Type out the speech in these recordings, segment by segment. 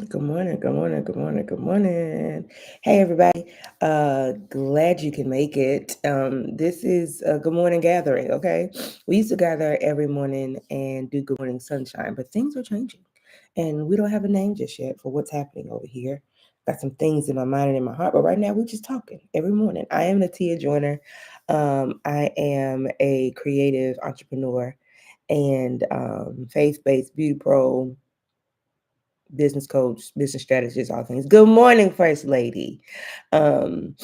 Good morning, good morning, good morning, good morning. Hey everybody. Glad you can make it. This is a good morning gathering, okay? We used to gather every morning and do good morning sunshine, but things are changing. And we don't have a name just yet for what's happening over here. Got some things in my mind and in my heart, but right now we're just talking every morning. I am Natia Joyner. I am a creative entrepreneur and faith-based beauty pro, business coach, business strategist, all things. Good morning, First Lady. Um,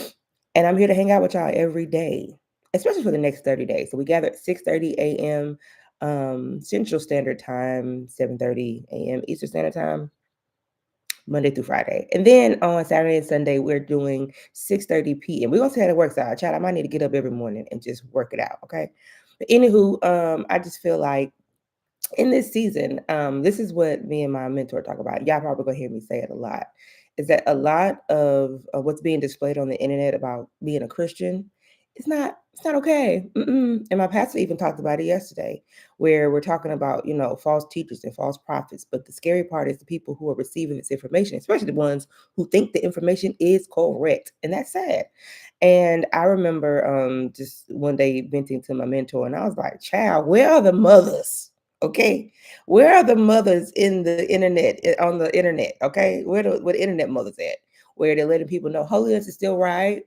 and I'm here to hang out with y'all every day, especially for the next 30 days. So we gather at 6:30 a.m. Central Standard Time, 7:30 a.m. Eastern Standard Time, Monday through Friday. And then on Saturday and Sunday, we're doing 6:30 p.m. We're gonna see how it works out. Child, I might need to get up every morning and just work it out. Okay. But anywho, I just feel like in this season, this is what me and my mentor talk about. Y'all probably gonna hear me say it a lot. Is that a lot of what's being displayed on the internet about being a Christian? It's not okay. And my pastor even talked about it yesterday, where we're talking about false teachers and false prophets. But the scary part is the people who are receiving this information, especially the ones who think the information is correct, and that's sad. And I remember just one day venting to my mentor, and I was like, "Child, where are the mothers? Okay, where are the mothers in the internet on the internet? Okay, where the internet mothers at? Where they're letting people know holiness is still right?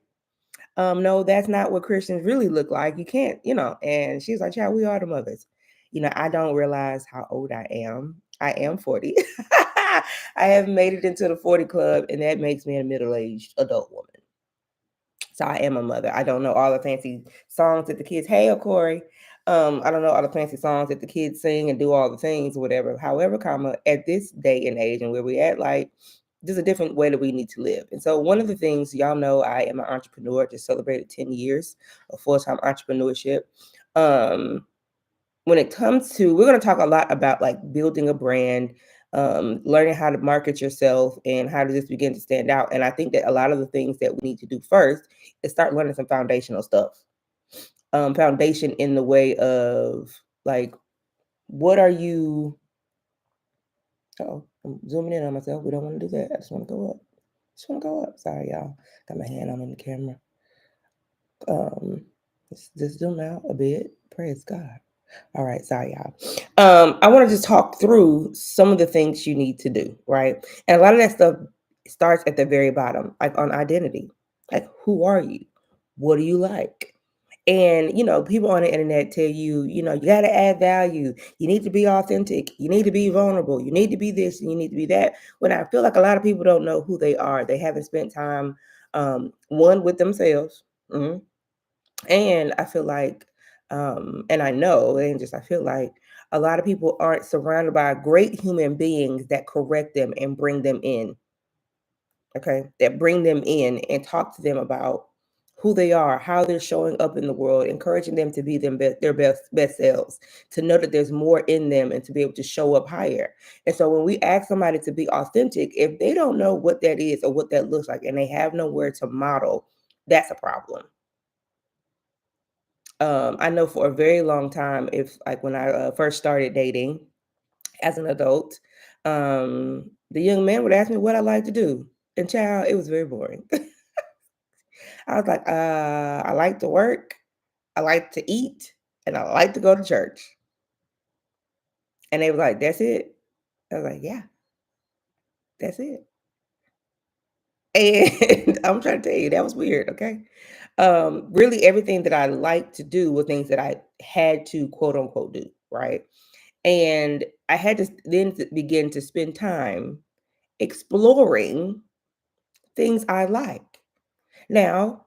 No, that's not what Christians really look like. You can't, And she's like, "Child, we are the mothers." I don't realize how old I am. I am 40. I have made it into the 40 club, and that makes me a middle-aged adult woman. So I am a mother. I don't know all the fancy songs that the kids, hey, Corey. I don't know all the fancy songs that the kids sing and do all the things, whatever. However, at this day and age and where we at, like, there's a different way that we need to live. And so one of the things, y'all know, I am an entrepreneur, just celebrated 10 years of full-time entrepreneurship. When it comes to, we're going to talk a lot about like building a brand, learning how to market yourself and how to just begin to stand out. And I think that a lot of the things that we need to do first is start learning some foundational stuff. Foundation in the way of like, what are you? Oh, I'm zooming in on myself. We don't want to do that. I just want to go up. Just want to go up. Sorry, y'all. Got my hand on in the camera. Let's just zoom out a bit. Praise God. All right, sorry, y'all. I want to just talk through some of the things you need to do, right? And a lot of that stuff starts at the very bottom, like on identity. Like, who are you? What do you like? And people on the internet tell you, you got to add value. You need to be authentic. You need to be vulnerable. You need to be this and you need to be that. When I feel like a lot of people don't know who they are, they haven't spent time, one, with themselves. Mhm. And I feel like, and I know, and just I feel like a lot of people aren't surrounded by great human beings that correct them and bring them in. Okay, that bring them in and talk to them about who they are, how they're showing up in the world, encouraging them to be their best selves, to know that there's more in them, and to be able to show up higher. And so when we ask somebody to be authentic, if they don't know what that is or what that looks like, and they have nowhere to model, that's a problem. I know for a very long time, if like when I first started dating as an adult, the young man would ask me what I like to do. And child, it was very boring. I was like, I like to work, I like to eat, and I like to go to church. And they were like, that's it. I was like, yeah, that's it. And I'm trying to tell you, that was weird, okay? Really everything that I like to do were things that I had to quote unquote do, right? And I had to then begin to spend time exploring things I like. Now,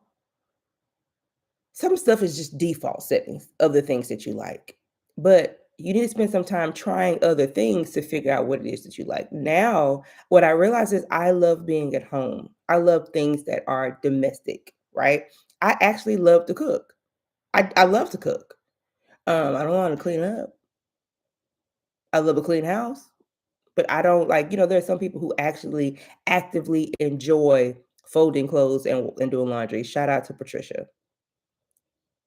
some stuff is just default settings of the things that you like, but you need to spend some time trying other things to figure out what it is that you like. Now, what I realize is I love being at home. I love things that are domestic, right? I actually love to cook. I love to cook. I don't want to clean up. I love a clean house. But I don't like, there are some people who actually actively enjoy folding clothes and doing laundry. Shout out to Patricia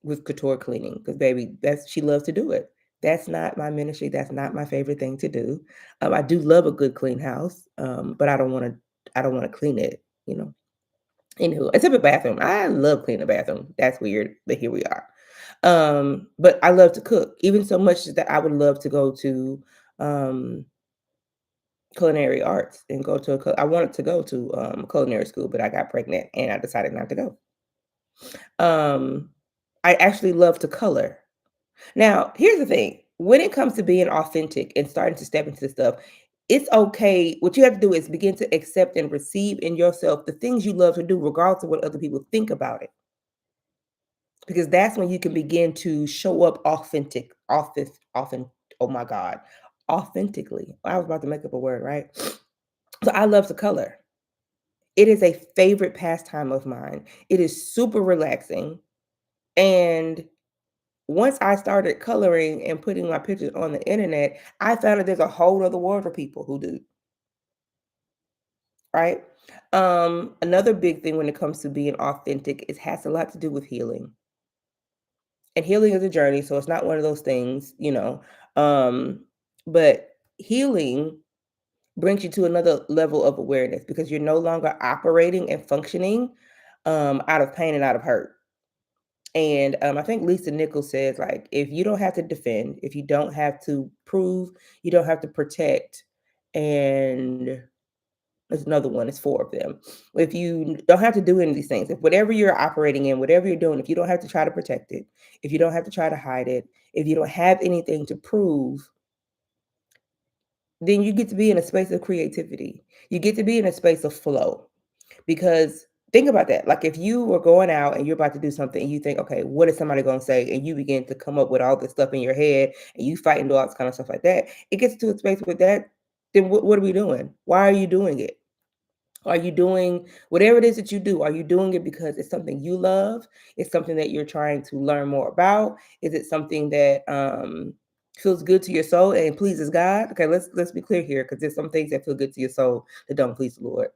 with couture cleaning because baby, that's she loves to do it. That's not my ministry. That's not my favorite thing to do. I do love a good clean house, but I don't want to clean it. You know. Anywho, except a bathroom. I love cleaning the bathroom. That's weird, but here we are. But I love to cook, even so much that I would love to go to um, culinary arts and go to I wanted to go to culinary school, but I got pregnant and I decided not to go. Um, I actually love to color. Now, here's the thing. When it comes to being authentic and starting to step into stuff, it's okay. What you have to do is begin to accept and receive in yourself the things you love to do, regardless of what other people think about it. Because that's when you can begin to show up often, oh my God, authentically. I was about to make up a word, right? So I love to color. It is a favorite pastime of mine. It is super relaxing. And once I started coloring and putting my pictures on the internet, I found that there's a whole other world for people who do, right? Another big thing when it comes to being authentic, it has a lot to do with healing. And healing is a journey, so it's not one of those things, you know. Um, but healing brings you to another level of awareness because you're no longer operating and functioning out of pain and out of hurt. And I think Lisa Nichols says, like, if you don't have to defend, if you don't have to prove, you don't have to protect, and there's another one, it's four of them. If you don't have to do any of these things, if whatever you're operating in, whatever you're doing, if you don't have to try to protect it, if you don't have to try to hide it, if you don't have anything to prove, then you get to be in a space of creativity. You get to be in a space of flow. Because think about that. Like if you were going out and you're about to do something and you think, okay, what is somebody going to say? And you begin to come up with all this stuff in your head and you fight and do all this kind of stuff like that. It gets to a space with that. Then what are we doing? Why are you doing it? Are you doing whatever it is that you do? Are you doing it because it's something you love? It's something that you're trying to learn more about? Is it something that feels good to your soul and pleases God? Okay, let's be clear here because there's some things that feel good to your soul that don't please the Lord.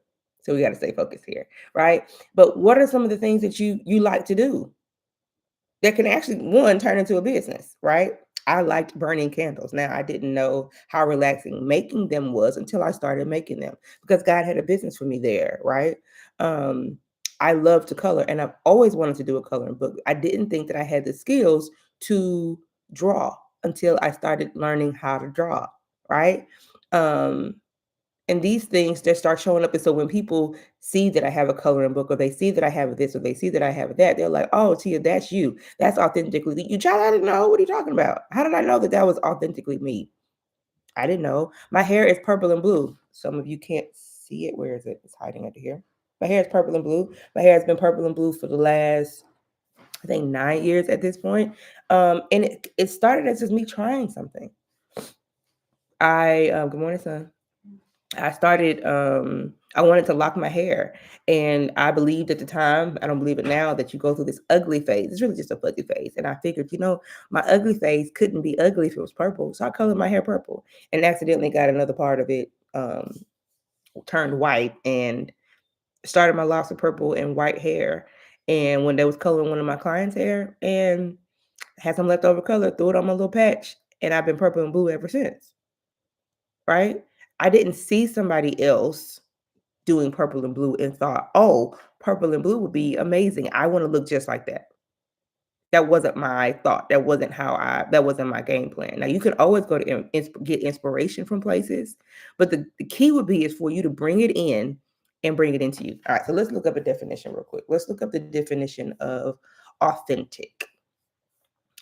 So we got to stay focused here, right? But what are some of the things that you like to do that can actually one turn into a business, right? I liked burning candles. Now I didn't know how relaxing making them was until I started making them because God had a business for me there, right? Um, I love to color and I've always wanted to do a coloring book. I didn't think that I had the skills to draw until I started learning how to draw, right? Um, and these things just start showing up. And so when people see that I have a coloring book or they see that I have this or they see that I have that, they're like, oh, Tia, that's you. That's authentically you. Child, I didn't know. What are you talking about? How did I know that that was authentically me? I didn't know. My hair is purple and blue. Some of you can't see it. Where is it? It's hiding under here. My hair is purple and blue. My hair has been purple and blue for the last, I think, 9 years at this point. And it started as just me trying something. Good morning, son. I wanted to lock my hair. And I believed at the time, I don't believe it now, that you go through this ugly phase. It's really just a fuzzy phase. And I figured, my ugly phase couldn't be ugly if it was purple. So I colored my hair purple and accidentally got another part of it turned white and started my locks of purple and white hair. And when they was coloring one of my clients' hair and had some leftover color, threw it on my little patch. And I've been purple and blue ever since. Right? I didn't see somebody else doing purple and blue and thought, "Oh, purple and blue would be amazing. I wanna look just like that." That wasn't my thought. That wasn't my game plan. Now you can always go to get inspiration from places, but the key would be is for you to bring it in and bring it into you. All right, so let's look up a definition real quick. Let's look up the definition of authentic,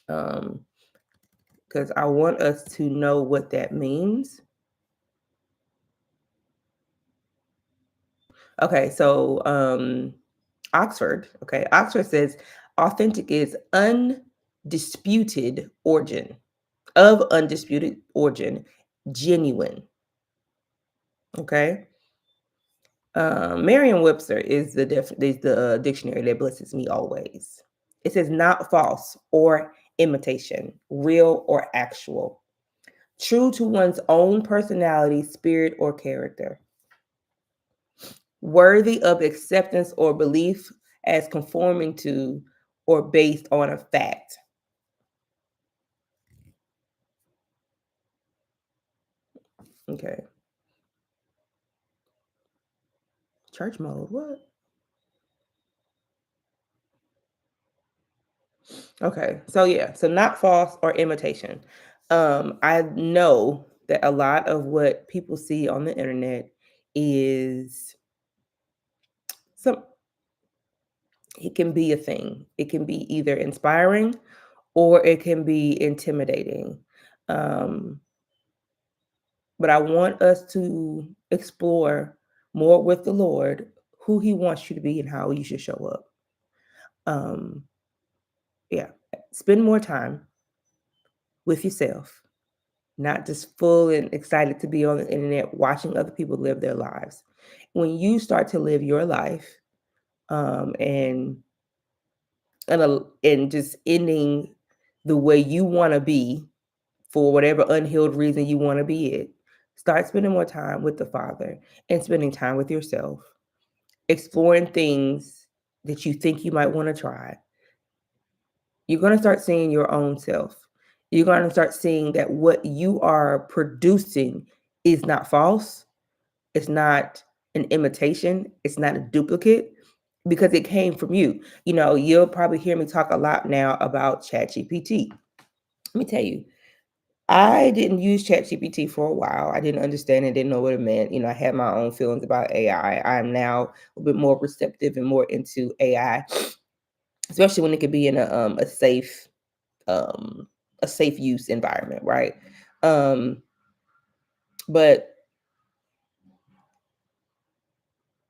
because I want us to know what that means. Okay, so Oxford. Okay, Oxford says authentic is undisputed origin, of undisputed origin, genuine. Okay. Merriam-Webster is the dictionary that blesses me always. It says not false or imitation, real or actual, true to one's own personality, spirit, or character, worthy of acceptance or belief as conforming to or based on a fact. Okay. Church mode. What? Okay. So yeah. So not false or imitation. I know that a lot of what people see on the internet is some it can be a thing. It can be either inspiring or it can be intimidating. Um, but I want us to explore more with the Lord who He wants you to be and how you should show up. Um, yeah, spend more time with yourself, not just full and excited to be on the internet watching other people live their lives. When you start to live your life, um, and and just ending the way you want to be for whatever unhealed reason you want to be it, start spending more time with the Father and spending time with yourself, exploring things that you think you might want to try. You're going to start seeing your own self. You're going to start seeing that what you are producing is not false. It's not an imitation. It's not a duplicate because it came from you. You know, you'll probably hear me talk a lot now about ChatGPT. Let me tell you, I didn't use ChatGPT for a while. I didn't understand it, didn't know what it meant. You know, I had my own feelings about AI. I'm now a bit more receptive and more into AI, especially when it could be in um, a safe use environment, right? Um, but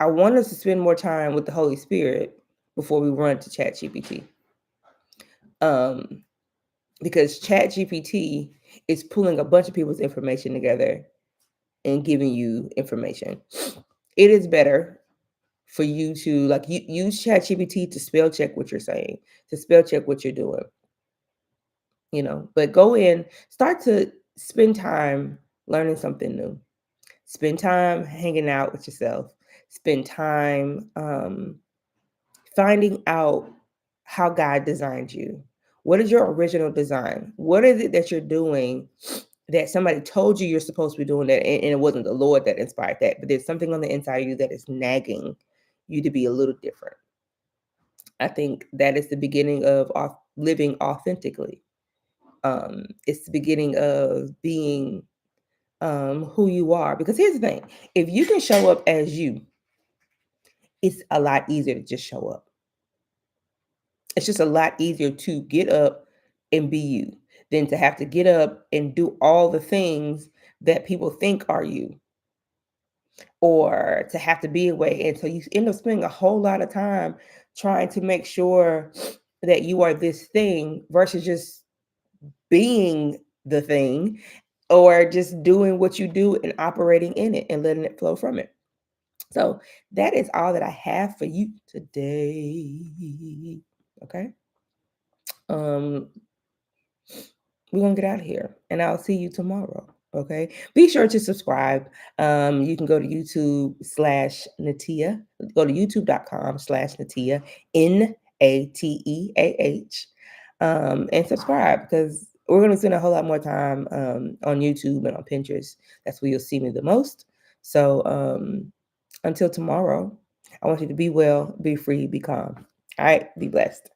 I want us to spend more time with the Holy Spirit before we run to ChatGPT. Um, because ChatGPT is pulling a bunch of people's information together and giving you information. It is better for you to use ChatGPT to spell check what you're saying, to spell check what you're doing, but go in, start to spend time learning something new. Spend time hanging out with yourself. Spend time finding out how God designed you. What is your original design? What is it that you're doing that somebody told you you're supposed to be doing that, and it wasn't the Lord that inspired that, but there's something on the inside of you that is nagging you to be a little different. I think that is the beginning of living authentically. It's the beginning of being who you are. Because here's the thing: if you can show up as you, it's a lot easier to just show up. It's just a lot easier to get up and be you than to have to get up and do all the things that people think are you, or to have to be away. And so you end up spending a whole lot of time trying to make sure that you are this thing versus just being the thing, or just doing what you do and operating in it and letting it flow from it. So that is all that I have for you today. Okay. Um, we're gonna get out of here and I'll see you tomorrow. Okay. Be sure to subscribe. You can go to YouTube/Natia. Go to youtube.com/Natia, Nateah. And subscribe because we're gonna spend a whole lot more time on YouTube and on Pinterest. That's where you'll see me the most. So until tomorrow, I want you to be well, be free, be calm. All right, be blessed.